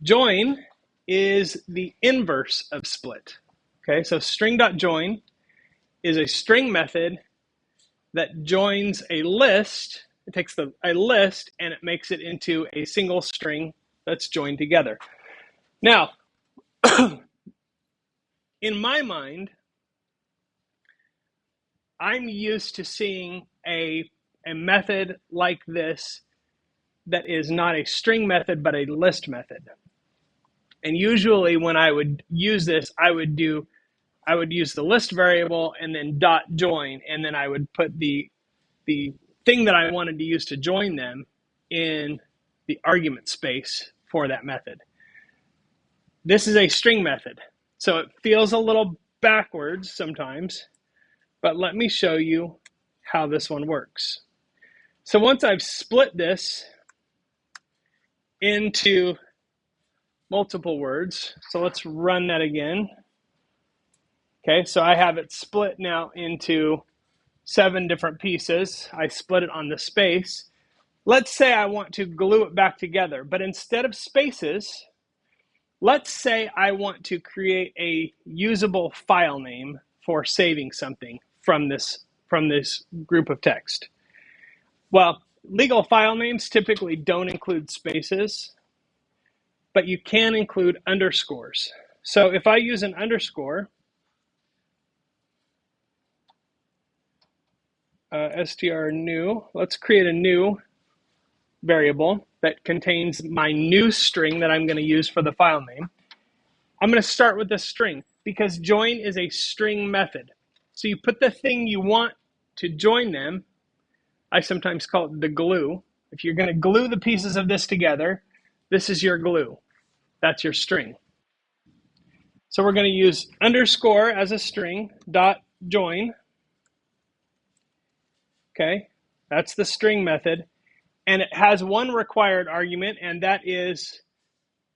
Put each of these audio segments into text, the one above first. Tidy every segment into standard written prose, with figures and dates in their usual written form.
Join is the inverse of split. Okay, so String.join is a string method that joins a list. It takes a list and it makes it into a single string that's joined together. Now, in my mind, I'm used to seeing a method like this that is not a string method, but a list method. And usually when I would use this, I would use the list variable and then .join, and then I would put the thing that I wanted to use to join them in the argument space for that method. This is a string method, so it feels a little backwards sometimes, but let me show you how this one works. So once I've split this into multiple words, so let's run that again. Okay, so I have it split now into 7 different pieces. I split it on the space. Let's say I want to glue it back together, but instead of spaces, let's say I want to create a usable file name for saving something from this group of text. Well, legal file names typically don't include spaces, but you can include underscores. So if I use an underscore, str new, let's create a new variable that contains my new string that I'm going to use for the file name. I'm going to start with a string because join is a string method. So you put the thing you want to join them. I sometimes call it the glue. If you're going to glue the pieces of this together, this is your glue. That's your string. So we're going to use underscore as a string, .join. Okay, that's the string method. And it has one required argument, and that is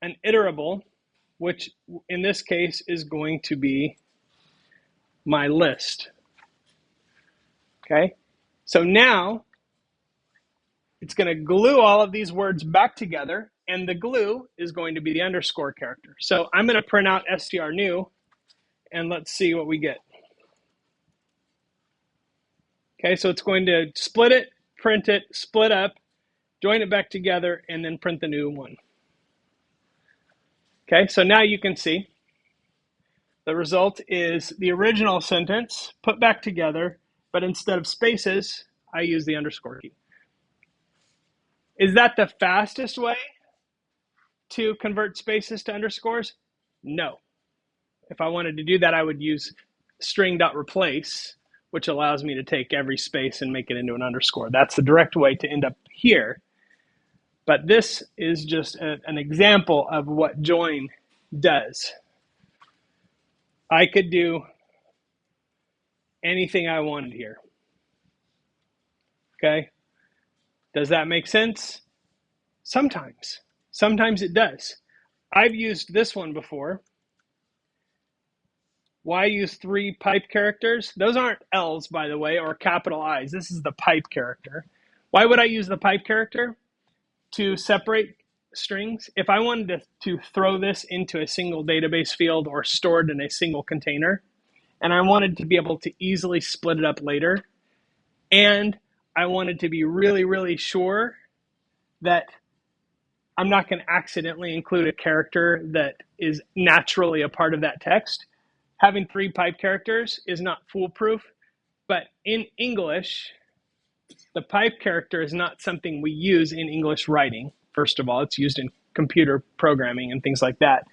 an iterable, which in this case is going to be my list. Okay, so now it's going to glue all of these words back together, and the glue is going to be the underscore character. So I'm going to print out str new, and let's see what we get. Okay, so it's going to split it, print it, split up, join it back together, and then print the new one. Okay, so now you can see the result is the original sentence put back together, but instead of spaces, I use the underscore key. Is that the fastest way to convert spaces to underscores? No. If I wanted to do that, I would use string.replace, which allows me to take every space and make it into an underscore. That's the direct way to end up here. But this is just an example of what join does. I could do anything I wanted here. Okay? Does that make sense? Sometimes. Sometimes it does. I've used this one before. Why use 3 pipe characters? Those aren't L's, by the way, or capital I's. This is the pipe character. Why would I use the pipe character? To separate strings. If I wanted to throw this into a single database field or store it in a single container, and I wanted to be able to easily split it up later, and I wanted to be really, really sure that I'm not going to accidentally include a character that is naturally a part of that text, having 3 pipe characters is not foolproof. But in English, the pipe character is not something we use in English writing. First of all, it's used in computer programming and things like that.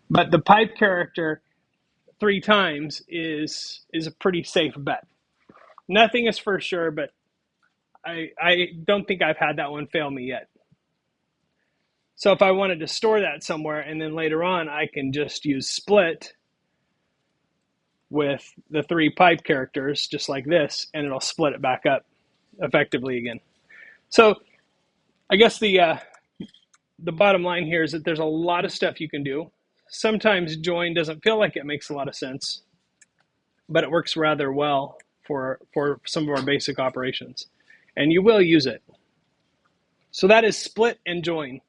But the pipe character 3 times is a pretty safe bet. Nothing is for sure, but I don't think I've had that one fail me yet. So if I wanted to store that somewhere and then later on I can just use split with the 3 pipe characters just like this, and it'll split it back up effectively again. So I guess the bottom line here is that there's a lot of stuff you can do. Sometimes join doesn't feel like it makes a lot of sense, but it works rather well for some of our basic operations, and you will use it. So that is split and join.